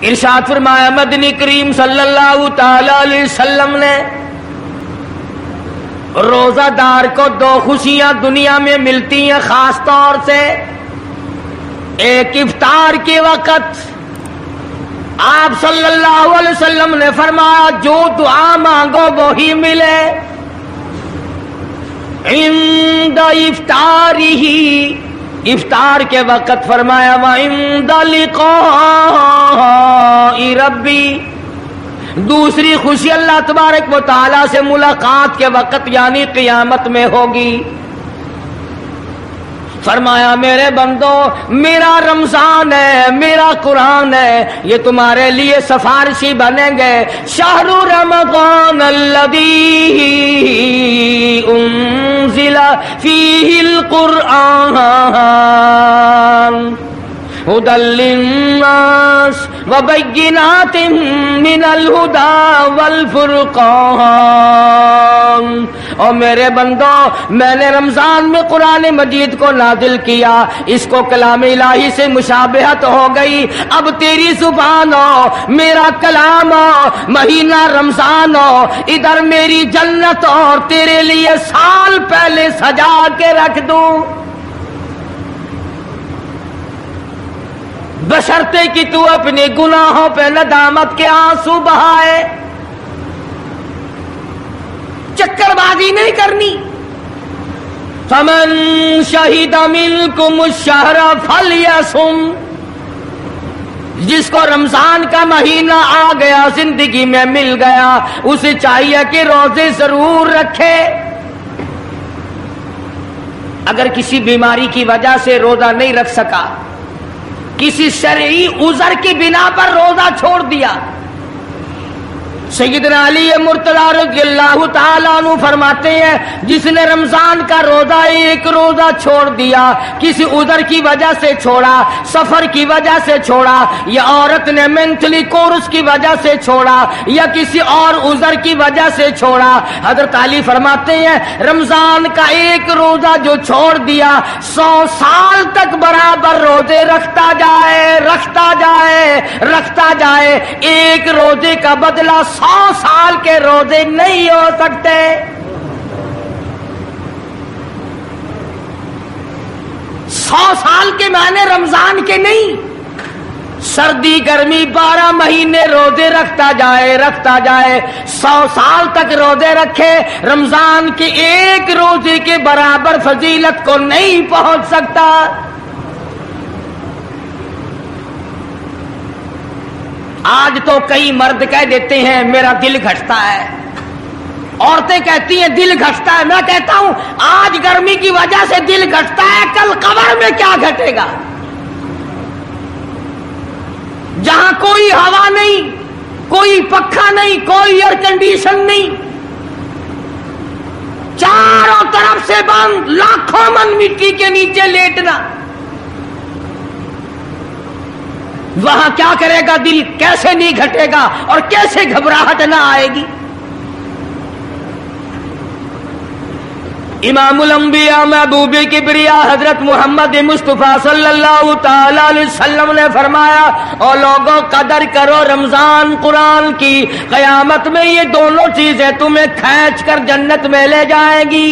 ارشاد فرمایا مدنی کریم صلی اللہ تعالی علیہ وسلم نے روزہ دار کو دو خوشیاں دنیا میں ملتی ہیں خاص طور سے. ایک افطار کے وقت آپ صلی اللہ علیہ وسلم نے فرمایا جو دعا مانگو وہی ملے. عند افطارہ، افطار کے وقت فرمایا وعند لقاء ربی. دوسری خوشی اللہ تبارک و تعالی سے ملاقات کے وقت یعنی قیامت میں ہوگی. فرمایا میرے بندو میرا رمضان ہے، میرا قرآن ہے، یہ تمہارے لیے سفارشی بنیں گے. شہر رمضان الذی انزل فیہ القرآن ہدی للناس وبینات من الہدی والفرقان. اور میرے بندو میں نے رمضان میں قرآن مجید کو نازل کیا، اس کو کلام الہی سے مشابہت ہو گئی. اب تیری زبان ہو، میرا کلام ہو، مہینہ رمضان ہو، ادھر میری جنت اور تیرے لیے سال پہلے سجا کے رکھ دوں. بشرطے کہ تو اپنے گناہوں پہ ندامت کے آنسو بہائے. چکر بازی نہیں کرنی. فمن شہد منکم الشہر فلیصم. جس کو رمضان کا مہینہ آ گیا، زندگی میں مل گیا، اسے چاہیے کہ روزے ضرور رکھے. اگر کسی بیماری کی وجہ سے روزہ نہیں رکھ سکا، کسی شرعی عذر کی بنا پر روزہ چھوڑ دیا، سیدنا علی مرتضی رضی اللہ تعالیٰ عنہ فرماتے ہیں جس نے رمضان کا روزہ ایک روزہ چھوڑ دیا، کسی عذر کی وجہ سے چھوڑا، سفر کی وجہ سے چھوڑا، یا عورت نے مینٹلی کورس کی وجہ سے چھوڑا، یا کسی اور عذر کی وجہ سے چھوڑا، حضرت علی فرماتے ہیں رمضان کا ایک روزہ جو چھوڑ دیا 100 سال تک برابر روزے رکھتا جائے رکھتا جائے رکھتا جائے، ایک روزے کا بدلہ 100 سال کے روزے نہیں ہو سکتے. سو سال کے معنی رمضان کے نہیں. سردی گرمی 12 مہینے روزے رکھتا جائے 100 سال تک روزے رکھے، رمضان کے ایک روزے کے برابر فضیلت کو نہیں پہنچ سکتا. آج تو کئی مرد کہہ دیتے ہیں میرا دل گھٹتا ہے، عورتیں کہتی ہیں دل گھٹتا ہے. میں کہتا ہوں آج گرمی کی وجہ سے دل گھٹتا ہے، کل قبر میں کیا گھٹے گا؟ جہاں کوئی ہوا نہیں، کوئی پنکھا نہیں، کوئی ایئر کنڈیشن نہیں، چاروں طرف سے بند، لاکھوں من مٹی کے نیچے لیٹنا، وہاں کیا کرے گا دل؟ کیسے نہیں گھٹے گا اور کیسے گھبراہٹ نہ آئے گی؟ امام الانبیاء محبوب کبریا حضرت محمد مصطفیٰ صلی اللہ تعالی علیہ وسلم نے فرمایا اور لوگوں قدر کرو رمضان قرآن کی، قیامت میں یہ دونوں چیزیں تمہیں کھینچ کر جنت میں لے جائیں گی.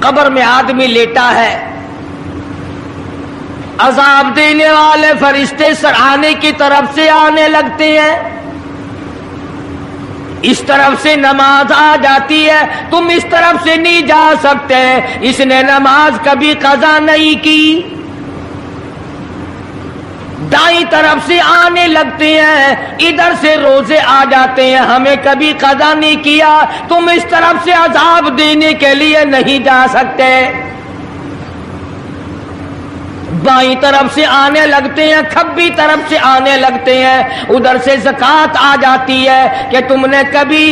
قبر میں آدمی لیٹا ہے، عذاب دینے والے فرشتے سرانے کی طرف سے آنے لگتے ہیں، اس طرف سے نماز آ جاتی ہے، تم اس طرف سے نہیں جا سکتے، اس نے نماز کبھی قضا نہیں کی. دائیں طرف سے آنے لگتے ہیں، ادھر سے روزے آ جاتے ہیں، ہمیں کبھی قضا نہیں کیا، تم اس طرف سے عذاب دینے کے لیے نہیں جا سکتے. بائیں طرف سے آنے لگتے ہیں، کھبی طرف سے آنے لگتے ہیں، ادھر سے زکوٰۃ آ جاتی ہے کہ تم نے کبھی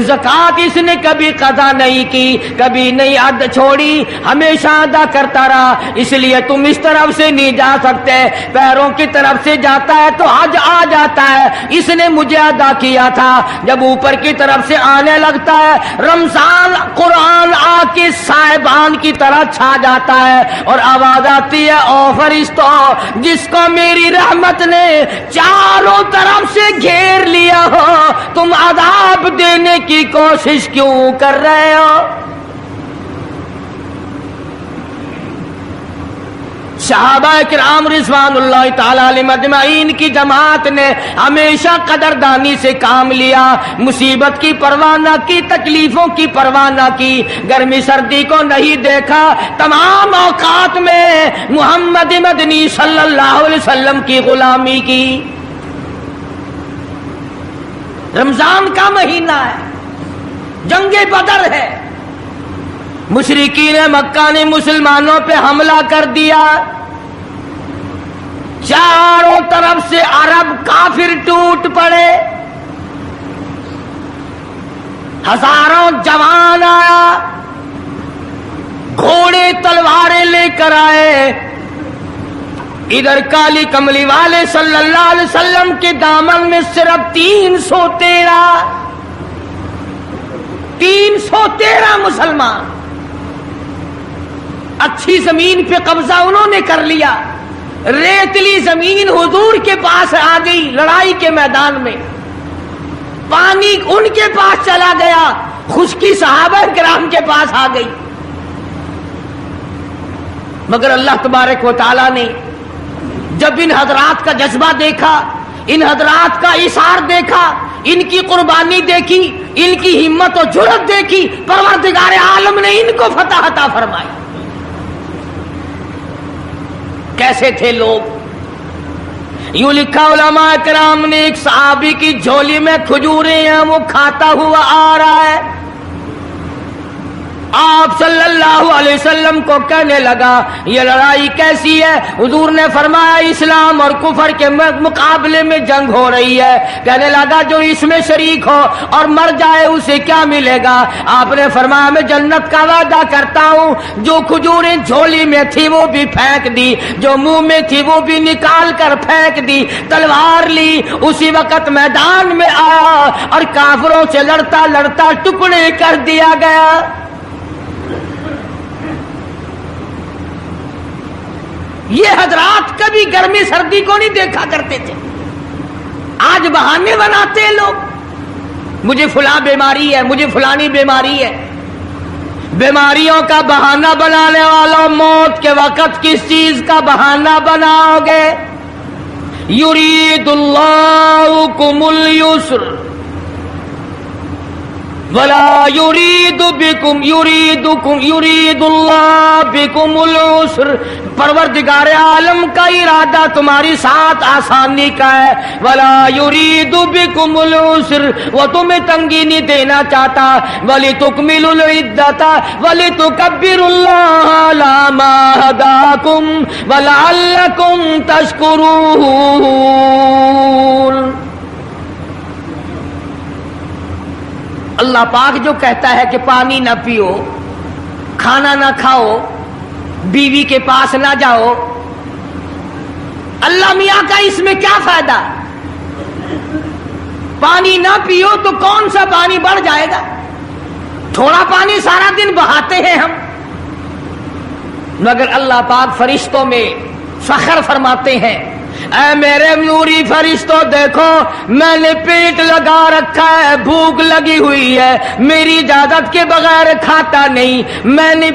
زکوٰۃ اس نے کبھی قضا نہیں کی، کبھی نہیں ادا چھوڑی، ہمیشہ ادا کرتا رہا، اس لیے تم اس طرف سے نہیں جا سکتے. پیروں کی طرف سے جاتا ہے تو حج آ جاتا ہے، اس نے مجھے ادا کیا تھا. جب اوپر کی طرف سے آنے لگتا ہے، رمضان قرآن آ کے صاحبان کی طرح چھا جاتا ہے اور آواز آتی ہے او فرشتوں جس کو میری رحمت نے چاروں طرف سے گھیر لیا ہو، تم عذاب دینے کی کوشش کیوں کر رہے ہو؟ صحابہ کرام رضوان اللہ تعالی علیہم اجمعین کی جماعت نے ہمیشہ قدردانی سے کام لیا، مصیبت کی پرواہ نہ کی، تکلیفوں کی پرواہ نہ کی، گرمی سردی کو نہیں دیکھا، تمام اوقات میں محمد مدنی صلی اللہ علیہ وسلم کی غلامی کی۔ رمضان کا مہینہ ہے، جنگ بدر ہے، مشرکین مکہ نے مسلمانوں پہ حملہ کر دیا، چاروں طرف سے عرب کافر ٹوٹ پڑے، ہزاروں جوان آیا، گھوڑے تلواریں لے کر آئے، ادھر کالی کملی والے صلی اللہ علیہ وسلم کے دامن میں صرف 313 مسلمان، اچھی زمین پہ قبضہ انہوں نے کر لیا، ریتلی زمین حضور کے پاس آ گئی، لڑائی کے میدان میں پانی ان کے پاس چلا گیا، خشکی صحابہ کرام کے پاس آ گئی، مگر اللہ تبارک و تعالی نے جب ان حضرات کا جذبہ دیکھا، ان حضرات کا ایثار دیکھا، ان کی قربانی دیکھی، ان کی ہمت و جرأت دیکھی، پروردگار عالم نے ان کو فتح عطا فرمائی۔ کیسے تھے لوگ؟ یوں لکھا علماء کرام نے، ایک صحابی کی جھولی میں کھجوریں ہیں، وہ کھاتا ہوا آ رہا ہے، آپ صلی اللہ علیہ وسلم کو کہنے لگا یہ لڑائی کیسی ہے؟ حضور نے فرمایا اسلام اور کفر کے مقابلے میں جنگ ہو رہی ہے۔ کہنے لگا جو اس میں شریک ہو اور مر جائے اسے کیا ملے گا؟ آپ نے فرمایا میں جنت کا وعدہ کرتا ہوں، جو کھجوریں جھولی میں تھی وہ بھی پھینک دی، جو منہ میں تھی وہ بھی نکال کر پھینک دی، تلوار لی، اسی وقت میدان میں آیا اور کافروں سے لڑتا لڑتا ٹکڑے کر دیا گیا۔ یہ حضرات کبھی گرمی سردی کو نہیں دیکھا کرتے تھے، آج بہانے بناتے ہیں لوگ، مجھے فلاں بیماری ہے، مجھے فلانی بیماری ہے۔ بیماریوں کا بہانہ بنانے والوں، موت کے وقت کس چیز کا بہانہ بناؤ گے؟ یرید اللہ بکم اليسر ولا یرید اللہ بکم العسر۔ پروردگار عالم کا ارادہ تمہاری ساتھ آسانی کا ہے، ولا یرید بکم العسر، وہ تمہیں تنگی نہیں دینا چاہتا، وَلِتُكْمِلُوا الْعِدَّةَ وَلِتُكَبِّرُوا اللَّهَ عَلَىٰ مَا هَدَاكُمْ وَلَعَلَّكُمْ تَشْكُرُونَ۔ اللہ پاک جو کہتا ہے کہ پانی نہ پیو، کھانا نہ کھاؤ، بیوی کے پاس نہ جاؤ، اللہ میاں کا اس میں کیا فائدہ؟ پانی نہ پیو تو کون سا پانی بڑھ جائے گا؟ تھوڑا پانی سارا دن بہاتے ہیں ہم، مگر اللہ پاک فرشتوں میں فخر فرماتے ہیں، اے میرے نوری فرشتوں دیکھو میں نے پیٹ لگا رکھا ہے، بھوک لگی ہوئی ہے، میری اجازت کے بغیر کھاتا نہیں، میں نے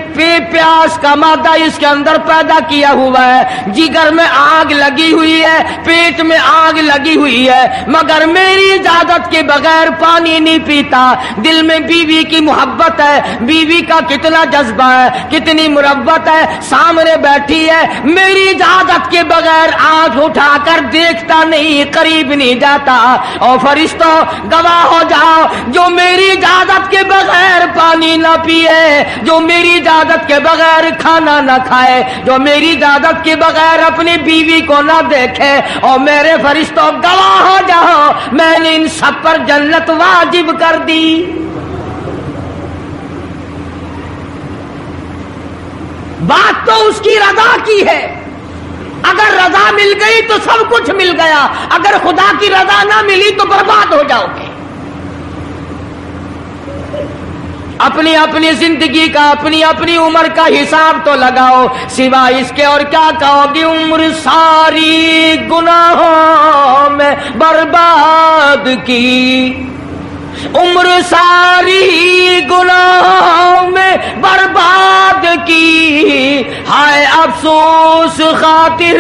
پیاس کا مادہ اس کے اندر پیدا کیا ہوا ہے، جگر میں آگ لگی ہوئی ہے، پیٹ میں آگ لگی ہوئی ہے، مگر میری اجازت کے بغیر پانی نہیں پیتا۔ دل میں بیوی کی محبت ہے، بیوی کا کتنا جذبہ ہے، کتنی مربت ہے، سامنے بیٹھی ہے، میری اجازت کے بغیر آنکھ اٹھا کر دیکھتا نہیں، قریب نہیں جاتا۔ اور فرشتوں گواہ ہو جاؤ، جو میری اجازت کے بغیر پانی نہ پیے، جو میری اجازت کے بغیر کھانا نہ کھائے، جو میری اجازت کے بغیر اپنی بیوی کو نہ دیکھے، اور میرے فرشتوں گواہ ہو جاؤ میں نے ان سب پر جنت واجب کر دی۔ بات تو اس کی رضا کی ہے، اگر رضا مل گئی تو سب کچھ مل گیا، اگر خدا کی رضا نہ ملی تو برباد ہو جاؤ گے۔ اپنی اپنی زندگی کا اپنی اپنی عمر کا حساب تو لگاؤ، سوا اس کے اور کیا کہو گی؟ عمر ساری گناہوں میں برباد کی، عمر ساری گناہوں میں برباد کی، ہائے افسوس خاطر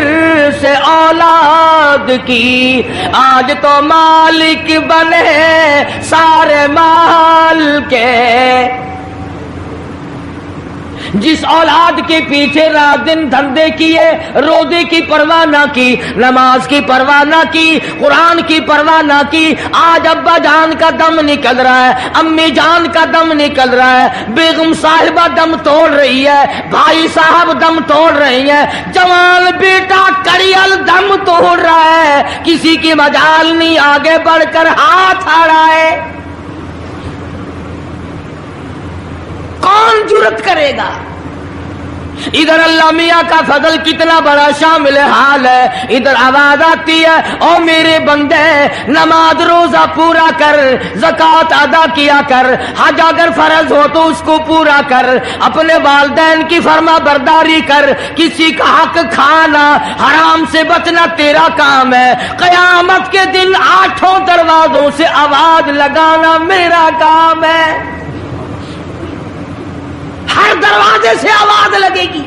سے اولاد کی، آج تو مالک بنے سارے مال کے، جس اولاد کے پیچھے رات دن دھندے کیے، روزے کی پرواہ نہ کی، نماز کی پرواہ نہ کی، قرآن کی پرواہ نہ کی، آج ابا جان کا دم نکل رہا ہے، امی جان کا دم نکل رہا ہے، بیگم صاحبہ دم توڑ رہی ہے، بھائی صاحب دم توڑ رہی ہیں، جوان بیٹا کڑیل دم توڑ رہا ہے، کسی کی مجال نہیں آگے بڑھ کر ہاتھ آڑا ہے، کون جرت کرے گا؟ ادھر اللہ میاں کا فضل کتنا بڑا شامل حال ہے، ادھر آواز آتی ہے او میرے بندے نماز روزہ پورا کر، زکوٰۃ ادا کیا کر، حج اگر فرض ہو تو اس کو پورا کر، اپنے والدین کی فرما برداری کر، کسی کا حق کھانا حرام سے بچنا تیرا کام ہے، قیامت کے دن 8 دروازوں سے آواز لگانا میرا کام ہے، ہر دروازے سے آواز لگے گی۔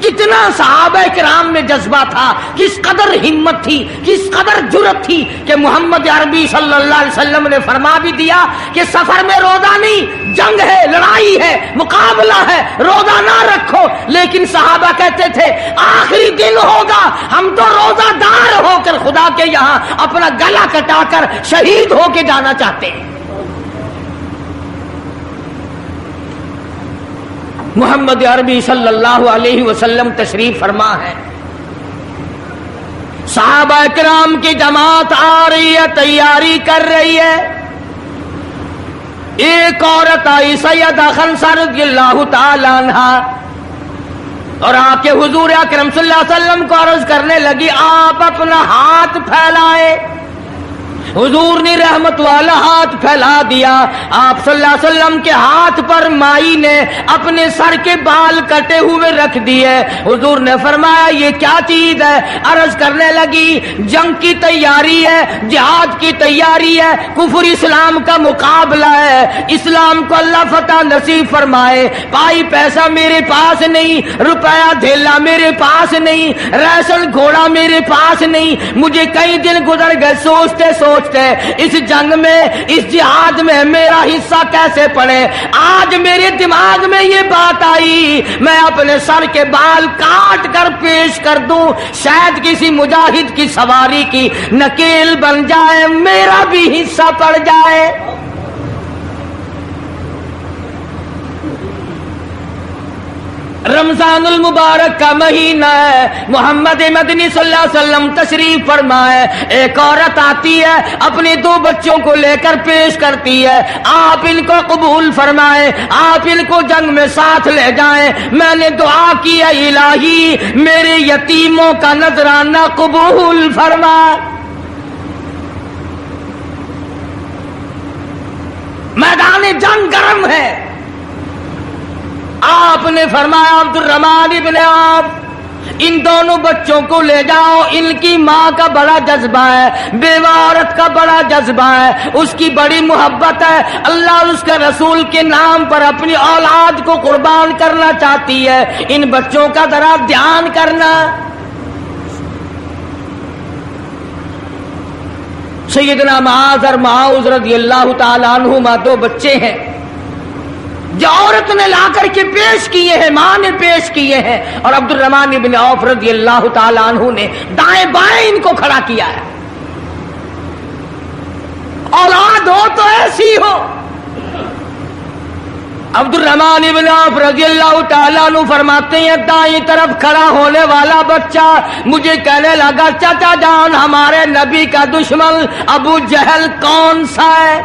کتنا صحابہ کرام میں جذبہ تھا، کس قدر ہمت تھی، کس قدر جرت تھی کہ محمد عربی صلی اللہ علیہ وسلم نے فرما بھی دیا کہ سفر میں روزہ نہیں، جنگ ہے، لڑائی ہے، مقابلہ ہے، روزہ نہ رکھو، لیکن صحابہ کہتے تھے آخری دن ہوگا ہم تو روزہ دار ہو کر خدا کے یہاں اپنا گلا کٹا کر شہید ہو کے جانا چاہتے ہیں۔ محمد عربی صلی اللہ علیہ وسلم تشریف فرما ہے، صحابہ کرام کی جماعت آ رہی ہے، تیاری کر رہی ہے، ایک عورت آئی سیدہ خنسہ رضی اللہ تعالی عنہا اور آ کے حضور اکرم صلی اللہ علیہ وسلم کو عرض کرنے لگی آپ اپنا ہاتھ پھیلائے، حضور نے رحمت والا ہاتھ پھیلا دیا، آپ صلی اللہ علیہ وسلم کے ہاتھ پر مائی نے اپنے سر کے بال کٹے ہوئے رکھ دیے، حضور نے فرمایا یہ کیا چیز ہے؟ عرض کرنے لگی جنگ کی تیاری ہے، جہاد کی تیاری ہے، کفر اسلام کا مقابلہ ہے، اسلام کو اللہ فتح نصیب فرمائے، پائی پیسہ میرے پاس نہیں، روپیہ دھیلا میرے پاس نہیں، ریشن گھوڑا میرے پاس نہیں، مجھے کئی دن گزر گئے سوچتے اس جنگ میں، اس جہاد میں میرا حصہ کیسے پڑے، آج میرے دماغ میں یہ بات آئی میں اپنے سر کے بال کاٹ کر پیش کر دوں، شاید کسی مجاہد کی سواری کی نکیل بن جائے، میرا بھی حصہ پڑ جائے۔ رمضان المبارک کا مہینہ ہے، محمد مدنی صلی اللہ علیہ وسلم تشریف فرمائے، ایک عورت آتی ہے اپنے 2 بچوں کو لے کر پیش کرتی ہے، آپ ان کو قبول فرمائے، آپ ان کو جنگ میں ساتھ لے جائیں، میں نے دعا کی ہے الہی میرے یتیموں کا نذرانہ قبول فرما۔ میدان جنگ گرم ہے، آپ نے فرمایا عبد الرحمن ابن عوف ان دونوں بچوں کو لے جاؤ، ان کی ماں کا بڑا جذبہ ہے، بیوہ عورت کا بڑا جذبہ ہے، اس کی بڑی محبت ہے، اللہ اور اس کے رسول کے نام پر اپنی اولاد کو قربان کرنا چاہتی ہے، ان بچوں کا ذرا دھیان کرنا۔ سیدنا معاذ اور معاذ رضی اللہ تعالی عنہما 2 بچے ہیں جو عورت نے لا کر کے پیش کیے ہیں، ماں نے پیش کیے ہیں، اور عبد الرحمن بن عوف رضی اللہ تعالی عنہ نے دائیں بائیں ان کو کھڑا کیا ہے۔ اولاد ہو تو ایسی ہو۔ عبد الرحمن بن عوف رضی اللہ تعالیٰ عنہ فرماتے ہیں دائیں طرف کھڑا ہونے والا بچہ مجھے کہنے لگا چچا جان ہمارے نبی کا دشمن ابو جہل کون سا ہے؟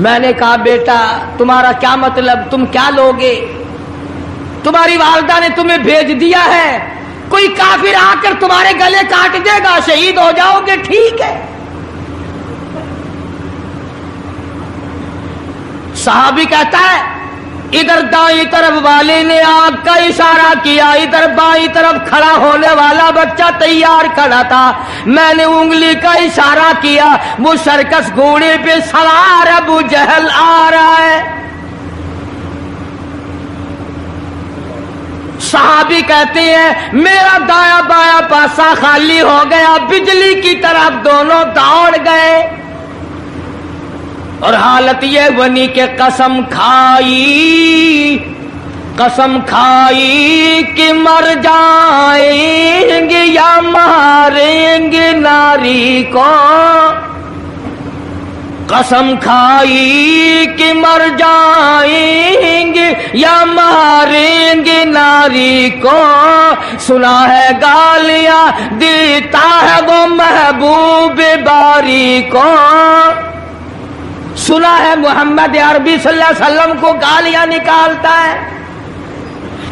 میں نے کہا بیٹا تمہارا کیا مطلب، تم کیا لوگے؟ تمہاری والدہ نے تمہیں بھیج دیا ہے، کوئی کافر آ کر تمہارے گلے کاٹ دے گا، شہید ہو جاؤ گے، ٹھیک ہے۔ صحابی کہتا ہے ادھر دائیں طرف والے نے آنکھ کا اشارہ کیا، ادھر بائیں طرف کھڑا ہونے والا بچہ تیار کھڑا تھا، میں نے انگلی کا اشارہ کیا، وہ سرکس گھوڑے پہ سوار ابو جہل آ رہا ہے۔ صحابی کہتے ہیں میرا دایاں بایاں پاسا خالی ہو گیا، بجلی کی طرف دونوں دوڑ گئے، اور حالت یہ بنی کہ قسم کھائی کہ مر جائیں گے یا ماریں گے ناری کو، قسم کھائی کہ مر جائیں گے یا ماریں گے ناری کو، سنا ہے گالیاں دیتا ہے وہ محبوب باری کو، سنا ہے محمد عربی صلی اللہ علیہ وسلم کو گالیاں نکالتا ہے،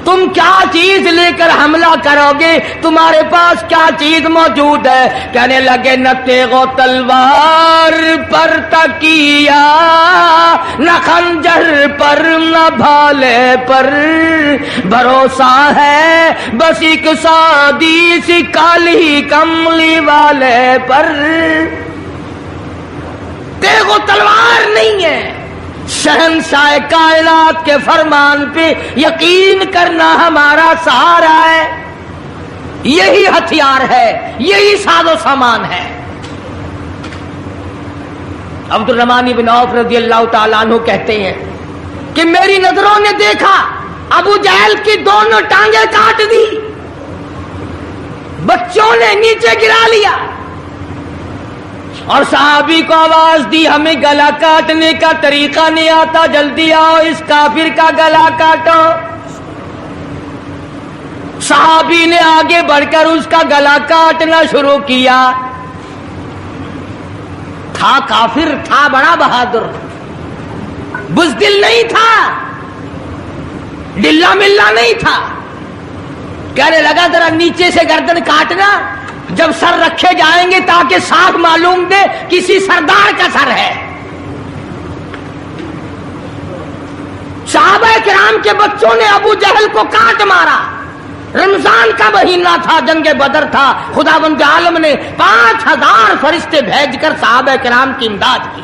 تم کیا چیز لے کر حملہ کرو گے، تمہارے پاس کیا چیز موجود ہے؟ کہنے لگے نہ تیغ و تلوار پر تکیہ، نہ خنجر پر نہ بھالے پر، بھروسہ ہے بس ایک سادی سی کالی کملی والے پر، تیغ و تلوار نہیں ہے، شہنشاہ کائنات کے فرمان پہ یقین کرنا ہمارا سہارا ہے، یہی ہتھیار ہے، یہی ساز و سامان ہے۔ عبد الرحمن بن عوف رضی اللہ تعالیٰ عنہ کہتے ہیں کہ میری نظروں نے دیکھا ابو جہل کی دونوں ٹانگیں کاٹ دی، بچوں نے نیچے گرا لیا، اور صحابی کو آواز دی ہمیں گلا کاٹنے کا طریقہ نہیں آتا، جلدی آؤ اس کافر کا گلا کاٹو۔ صحابی نے آگے بڑھ کر اس کا گلا کاٹنا شروع کیا، تھا کافر، تھا بڑا بہادر، بزدل نہیں تھا، ڈلا ملا نہیں تھا، کہنے لگا ذرا نیچے سے گردن کاٹنا، جب سر رکھے جائیں گے تاکہ صاف معلوم دے کسی سردار کا سر ہے۔ صحابہ کرام کے بچوں نے ابو جہل کو کاٹ مارا، رمضان کا مہینہ تھا، جنگ بدر تھا، خداوند عالم نے 5000 فرشتے بھیج کر صحابہ کرام کی امداد کی۔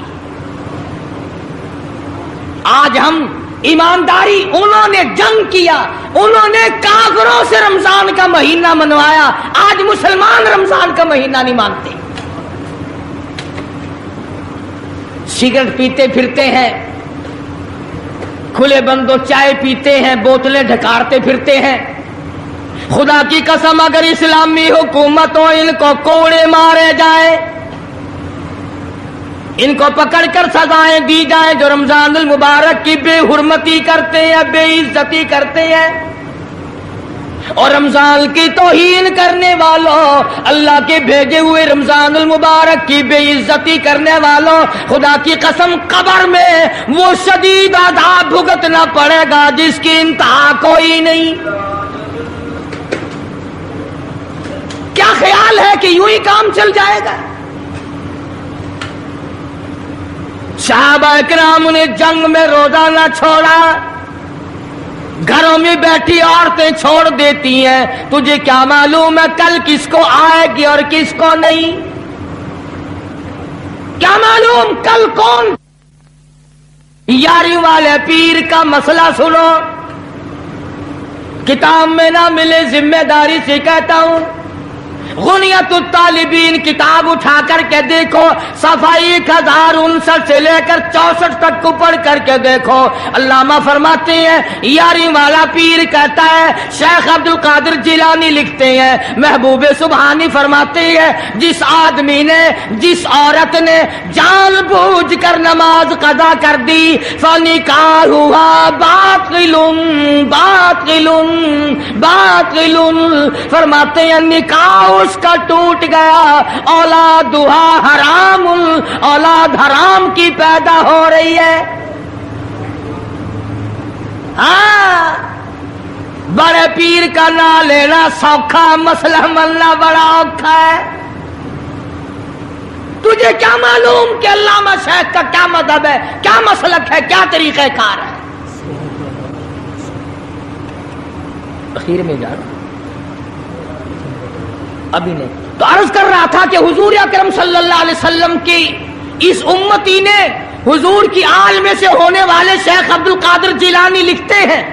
آج ہم ایمانداری، انہوں نے جنگ کیا، انہوں نے کافروں سے رمضان کا مہینہ منوایا، آج مسلمان رمضان کا مہینہ نہیں مانتے، سگریٹ پیتے پھرتے ہیں، کھلے بندوں چائے پیتے ہیں، بوتلیں ڈھکارتے پھرتے ہیں۔ خدا کی قسم اگر اسلامی حکومت ہو ان کو کوڑے مارے جائیں، ان کو پکڑ کر سزائیں دی جائیں جو رمضان المبارک کی بے حرمتی کرتے ہیں، بے عزتی کرتے ہیں، اور رمضان کی توہین کرنے والوں، اللہ کے بھیجے ہوئے رمضان المبارک کی بے عزتی کرنے والوں، خدا کی قسم قبر میں وہ شدید عذاب بھگتنا پڑے گا جس کی انتہا کوئی نہیں۔ کیا خیال ہے کہ یوں ہی کام چل جائے گا؟ صحابہ کرام نے جنگ میں روزہ نہ چھوڑا، گھروں میں بیٹھی عورتیں چھوڑ دیتی ہیں، تجھے کیا معلوم ہے کل کس کو آئے گی اور کس کو نہیں؟ کیا معلوم کل کون؟ یاری والے پیر کا مسئلہ سنو، کتاب میں نہ ملے ذمہ داری سے کہتا ہوں، غنیت الطالبین کتاب اٹھا کر کے دیکھو، صفحہ 1059 سے لے کر 64 تک کو پڑھ کر کے دیکھو، علامہ فرماتے ہیں یاری والا پیر کہتا ہے، شیخ عبد القادر جیلانی لکھتے ہیں، محبوب سبحانی فرماتے ہیں، جس آدمی نے، جس عورت نے جان بوجھ کر نماز قضا کر دی، فنکاحها باطل باطل باطل، فرماتے ہیں نکاح اس کا ٹوٹ گیا، اولادھا حرام، اولاد حرام کی پیدا ہو رہی ہے۔ ہاں بڑے پیر کا نام لینا سوکھا، مسئلہ ملنا بڑا اوکھا ہے۔ تجھے کیا معلوم کہ علامہ شیخ کا کیا مذہب ہے، کیا مسلک ہے، کیا طریقہ کار ہے؟ اخیر میں جا رہا ابھی نہیں تو عرض کر رہا تھا کہ حضور اکرم صلی اللہ علیہ وسلم کی اس امتی نے حضور کی آل میں سے ہونے والے شیخ عبد القادر جیلانی لکھتے ہیں،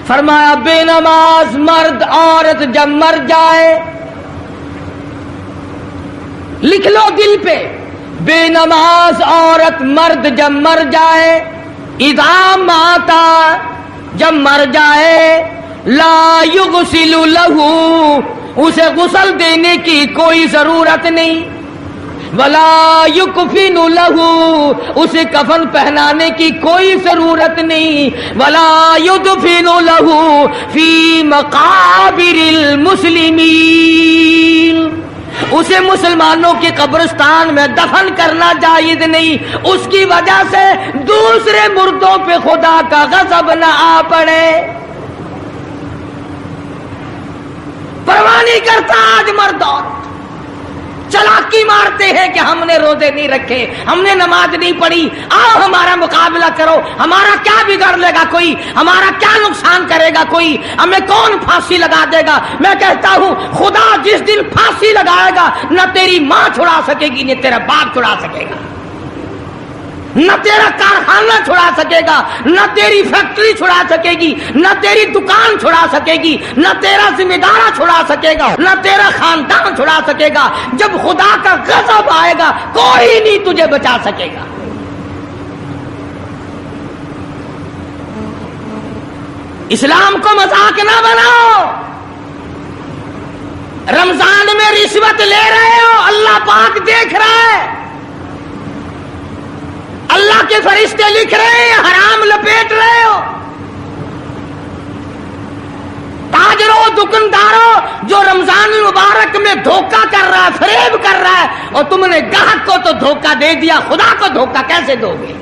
فرمایا بے نماز مرد عورت جب مر جائے، لکھ لو دل پہ، بے نماز عورت مرد جب مر جائے، اذا ماتا جب مر جائے، لا یغسل لہو اسے غسل دینے کی کوئی ضرورت نہیں، ولا یکفن لہو اسے کفن پہنانے کی کوئی ضرورت نہیں، ولا یدفن لہو فی مقابر المسلمین اسے مسلمانوں کی قبرستان میں دفن کرنا جائز نہیں، اس کی وجہ سے دوسرے مردوں پہ خدا کا غضب نہ آ پڑے۔ پرواہ نہیں کرتا آج مرد اور چلاکی مارتے ہیں کہ ہم نے روزے نہیں رکھے، ہم نے نماز نہیں پڑھی، آؤ ہمارا مقابلہ کرو، ہمارا کیا بگاڑ لے گا کوئی، ہمارا کیا نقصان کرے گا کوئی، ہمیں کون پھانسی لگا دے گا؟ میں کہتا ہوں خدا جس دن پھانسی لگائے گا نہ تیری ماں چھڑا سکے گی نہ تیرا باپ چھڑا سکے گا، نہ تیرا کارخانہ چھڑا سکے گا، نہ تیری فیکٹری چھڑا سکے گی، نہ تیری دکان چھڑا سکے گی، نہ تیرا ذمہ دارہ چھڑا سکے گا، نہ تیرا خاندان چھڑا سکے گا۔ جب خدا کا غضب آئے گا کوئی نہیں تجھے بچا سکے گا۔ اسلام کو مذاق نہ بناؤ۔ رمضان میں رشوت لے رہے ہو، اللہ پاک دیکھ رہا ہے، اللہ کے فرشتے لکھ رہے ہیں، حرام لپیٹ رہے ہو۔ تاجروں دکانداروں جو رمضان المبارک میں دھوکہ کر رہا ہے، فریب کر رہا ہے، اور تم نے گاہک کو تو دھوکہ دے دیا، خدا کو دھوکہ کیسے دو گے؟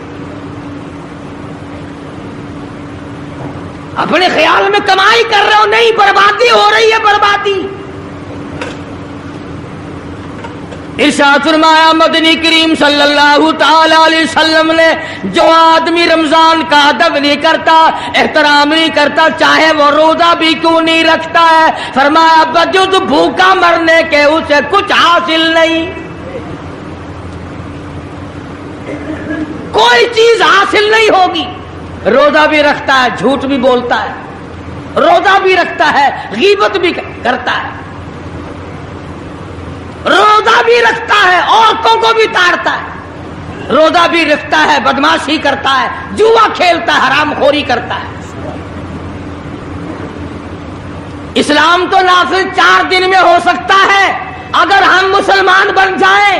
اپنے خیال میں کمائی کر رہے ہو، نہیں، بربادی ہو رہی ہے، بربادی۔ ارشاد فرمایا مدنی کریم صلی اللہ تعالی علیہ وسلم نے، جو آدمی رمضان کا ادب نہیں کرتا، احترام نہیں کرتا، چاہے وہ روزہ بھی کیوں نہیں رکھتا ہے، فرمایا بجز بھوکا مرنے کے اسے کچھ حاصل نہیں، کوئی چیز حاصل نہیں ہوگی۔ روزہ بھی رکھتا ہے، جھوٹ بھی بولتا ہے، روزہ بھی رکھتا ہے، غیبت بھی کرتا ہے، روزہ بھی رکھتا ہے، عورتوں کو بھی تاڑتا ہے، روزہ بھی رکھتا ہے، بدماشی کرتا ہے، جوا کھیلتا ہے، حرام خوری کرتا ہے۔ اسلام تو نافذ 4 دن میں ہو سکتا ہے اگر ہم مسلمان بن جائیں۔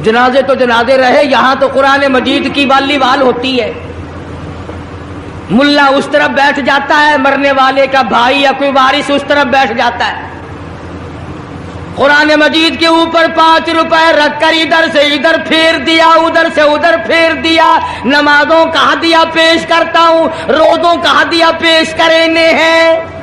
جنازے تو جنازے رہے، یہاں تو قرآن مجید کی والی وال ہوتی ہے، ملا اس طرف بیٹھ جاتا ہے، مرنے والے کا بھائی یا کوئی وارث اس طرف بیٹھ جاتا ہے، قرآن مجید کے اوپر 5 روپے رکھ کر ادھر سے ادھر پھیر دیا، ادھر سے ادھر پھیر دیا، نمازوں کا ہدیہ پیش کرتا ہوں، روزوں کا ہدیہ پیش کرنے ہیں۔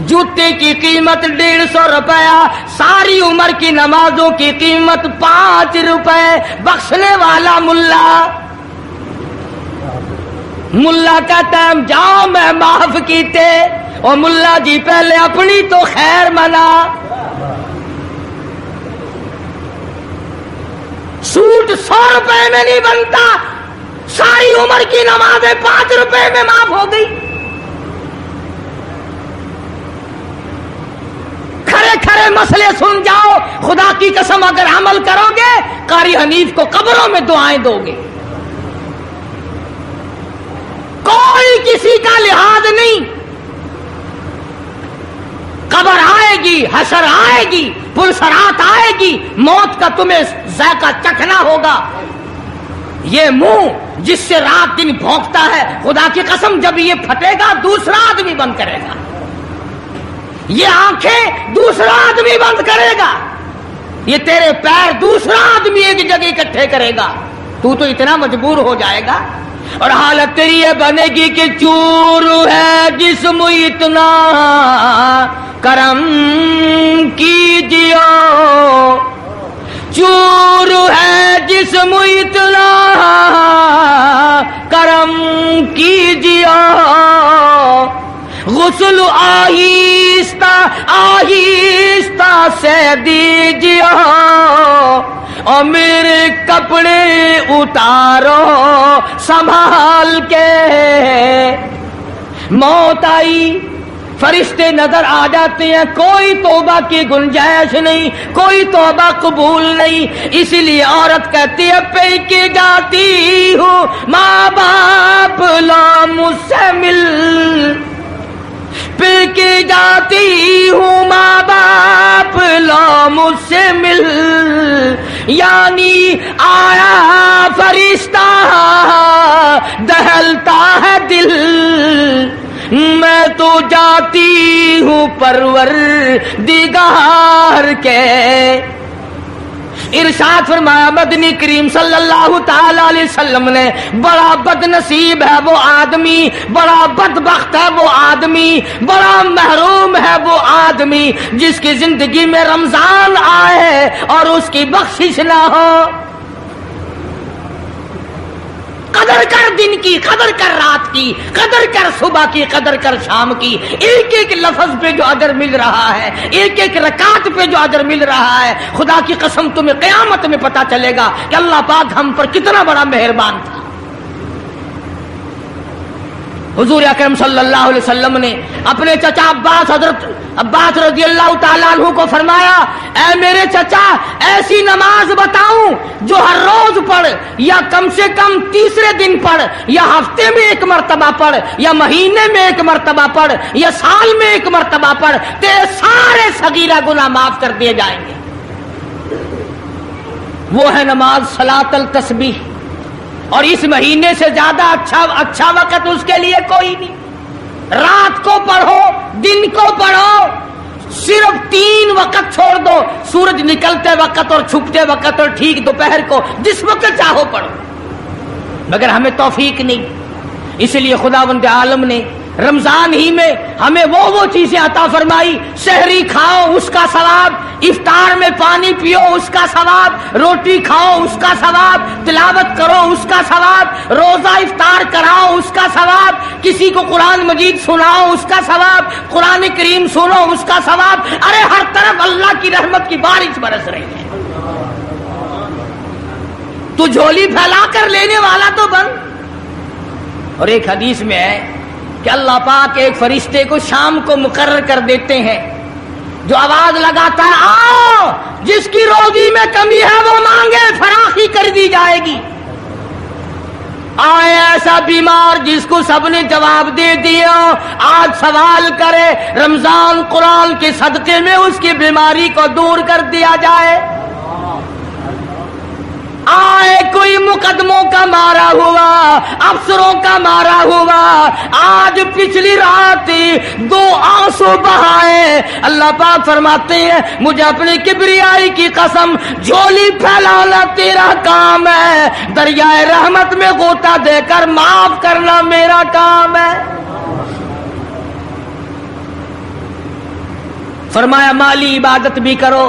جوتے کی قیمت 150 روپیہ، ساری عمر کی نمازوں کی قیمت 5 روپے، بخشنے والا ملا۔ ملا کا ٹائم جاؤ میں معاف کیتے، اور ملا جی پہلے اپنی تو خیر منا۔ سوٹ 100 روپے میں نہیں بنتا، ساری عمر کی نمازیں 5 روپے میں معاف ہو گئی۔ کھڑے کھڑے مسئلے سن جاؤ، خدا کی قسم اگر عمل کرو گے قاری حنیف کو قبروں میں دعائیں دو گے، کوئی کسی کا لحاظ نہیں۔ قبر آئے گی، حشر آئے گی، پلسرات آئے گی، موت کا تمہیں ذائقہ چکھنا ہوگا۔ یہ منہ جس سے رات دن بھونکتا ہے، خدا کی قسم جب یہ پھٹے گا دوسرا آدمی بند کرے گا، یہ آنکھیں دوسرا آدمی بند کرے گا، یہ تیرے پیر دوسرا آدمی ایک جگہ اکٹھے کرے گا۔ تو اتنا مجبور ہو جائے گا اور حالت تیری یہ بنے گی کہ چور ہے جسم اتنا کرم کیجیے، چور ہے جسم اتنا کرم کیجیے، غسل آہستہ آہستہ سے دیجیے اور میرے کپڑے اتارو سنبھال کے۔ موت آئی، فرشتے نظر آ جاتے ہیں، کوئی توبہ کی گنجائش نہیں، کوئی توبہ قبول نہیں، اسی لیے عورت کہتی ہے پہ کے جاتی ہوں ماں باپ لا مجھ سے مل، پہ کے جاتی ہوں ماں باپ لا مجھ سے مل، یعنی آیا فرشتہ دہلتا ہے دل، میں تو جاتی ہوں پروردگار کے۔ ارشاد فرمایا مدنی کریم صلی اللہ تعالی علیہ وسلم نے، بڑا بد نصیب ہے وہ آدمی، بڑا بدبخت ہے وہ آدمی، بڑا محروم ہے وہ آدمی جس کی زندگی میں رمضان آئے اور اس کی بخشش نہ ہو۔ قدر کر دن کی، قدر کر رات کی، قدر کر صبح کی، قدر کر شام کی، ایک ایک لفظ پہ جو اجر مل رہا ہے، ایک ایک رکعت پہ جو اجر مل رہا ہے، خدا کی قسم تمہیں قیامت میں پتا چلے گا کہ اللہ پاک ہم پر کتنا بڑا مہربان تھا۔ حضور اکرم صلی اللہ علیہ وسلم نے اپنے چچا عباس، حضرت عباس رضی اللہ تعالیٰ عنہ کو فرمایا، اے میرے چچا ایسی نماز بتاؤں جو ہر روز پڑھ، یا کم سے کم تیسرے دن پڑھ، یا ہفتے میں ایک مرتبہ پڑھ، یا مہینے میں ایک مرتبہ پڑھ، یا سال میں ایک مرتبہ پڑھ، تیرے سارے صغیرہ گناہ معاف کر دیے جائیں گے۔ وہ ہے نماز صلاۃ التسبیح، اور اس مہینے سے زیادہ اچھا وقت اس کے لیے کوئی نہیں۔ رات کو پڑھو، دن کو پڑھو، صرف 3 وقت چھوڑ دو، سورج نکلتے وقت اور چھپتے وقت اور ٹھیک دوپہر کو، جس وقت چاہو پڑھو، مگر ہمیں توفیق نہیں۔ اس لیے خداوند عالم نے رمضان ہی میں ہمیں وہ چیزیں عطا فرمائی، سحری کھاؤ اس کا ثواب، افطار میں پانی پیو اس کا ثواب، روٹی کھاؤ اس کا ثواب، تلاوت کرو اس کا ثواب، روزہ افطار کراؤ اس کا ثواب، کسی کو قرآن مجید سناؤ اس کا ثواب، قرآن کریم سنو اس کا ثواب۔ ارے ہر طرف اللہ کی رحمت کی بارش برس رہی ہے، تو جھولی پھیلا کر لینے والا تو بن۔ اور ایک حدیث میں ہے کہ اللہ پاک ایک فرشتے کو شام کو مقرر کر دیتے ہیں جو آواز لگاتا ہے، آؤ جس کی روزی میں کمی ہے وہ مانگے، فراخی کر دی جائے گی۔ آئے ایسا بیمار جس کو سب نے جواب دے دیا، آج سوال کرے، رمضان قرآن کے صدقے میں اس کی بیماری کو دور کر دیا جائے۔ آئے کوئی مقدموں کا مارا ہوا، افسروں کا مارا ہوا، آج پچھلی رات 2 آنسو بہائے، اللہ پاک فرماتے ہیں مجھے اپنی کبریائی کی قسم، جھولی پھیلانا تیرا کام ہے، دریائے رحمت میں غوطہ دے کر معاف کرنا میرا کام ہے۔ فرمایا مالی عبادت بھی کرو،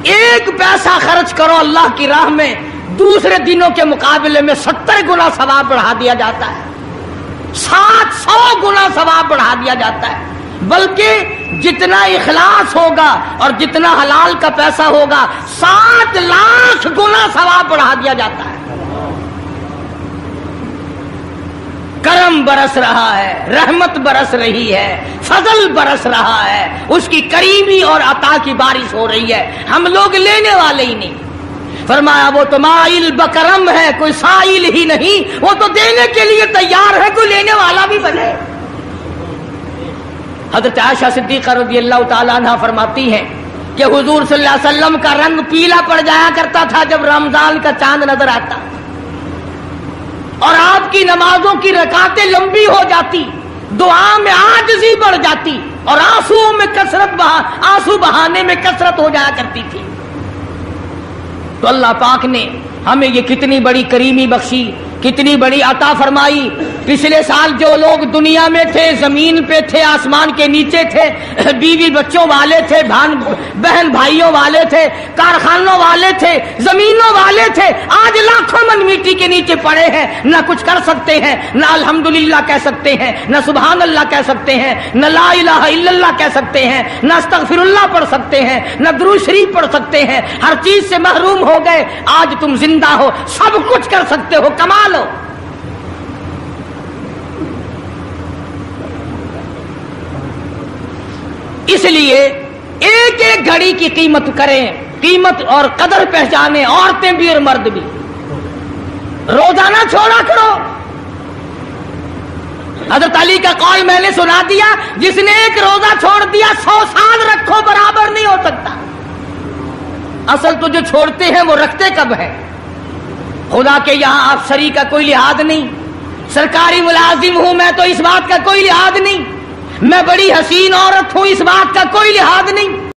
1 پیسہ خرچ کرو اللہ کی راہ میں، دوسرے دنوں کے مقابلے میں 70 گنا ثواب بڑھا دیا جاتا ہے، 700 گنا ثواب بڑھا دیا جاتا ہے، بلکہ جتنا اخلاص ہوگا اور جتنا حلال کا پیسہ ہوگا 7 لاکھ گنا ثواب بڑھا دیا جاتا ہے۔ کرم برس رہا ہے، رحمت برس رہی ہے، فضل برس رہا ہے، اس کی کریمی اور عطا کی بارش ہو رہی ہے، ہم لوگ لینے والے ہی نہیں۔ فرمایا وہ تو مائل بکرم ہے، کوئی سائل ہی نہیں، وہ تو دینے کے لیے تیار ہے، کوئی لینے والا بھی بنے۔ حضرت عائشہ صدیقہ رضی اللہ تعالیٰ عنہ فرماتی ہیں کہ حضور صلی اللہ علیہ وسلم کا رنگ پیلا پڑ جایا کرتا تھا جب رمضان کا چاند نظر آتا، اور آپ کی نمازوں کی رکعتیں لمبی ہو جاتی، دعا میں عاجزی بڑھ جاتی، اور آنسو بہانے میں کثرت ہو جایا کرتی تھی۔ تو اللہ پاک نے ہمیں یہ کتنی بڑی کریمی بخشی، کتنی بڑی عطا فرمائی. پچھلے سال جو لوگ دنیا میں تھے، زمین پہ تھے، آسمان کے نیچے تھے، بیوی بچوں والے تھے، بہن بھائیوں والے تھے، کارخانوں والے تھے، زمینوں والے تھے، آج لاکھوں من مٹی کے نیچے پڑے ہیں. نہ کچھ کر سکتے ہیں، نہ الحمدللہ کہہ سکتے ہیں، نہ سبحان اللہ کہہ سکتے ہیں، نہ لا الہ الا اللہ کہہ سکتے ہیں، نہ استغفر اللہ پڑھ سکتے ہیں، نہ درود شریف پڑھ سکتے ہیں. ہر چیز سے محروم ہو گئے. آج تم زندہ ہو، سب کچھ کر سکتے ہو، کمال ہو. اس لیے ایک ایک گھڑی کی قیمت کریں، قیمت اور قدر پہچانیں، عورتیں بھی اور مرد بھی. روزہ نہ چھوڑا کرو. حضرت علی کا قول میں نے سنا دیا، جس نے ایک روزہ چھوڑ دیا 100 سال رکھو برابر نہیں ہو سکتا. اصل تو جو چھوڑتے ہیں وہ رکھتے کب ہیں؟ خدا کے یہاں افسری کا کوئی لحاظ نہیں، سرکاری ملازم ہوں میں تو اس بات کا کوئی لحاظ نہیں، میں بڑی حسین عورت ہوں اس بات کا کوئی لحاظ نہیں.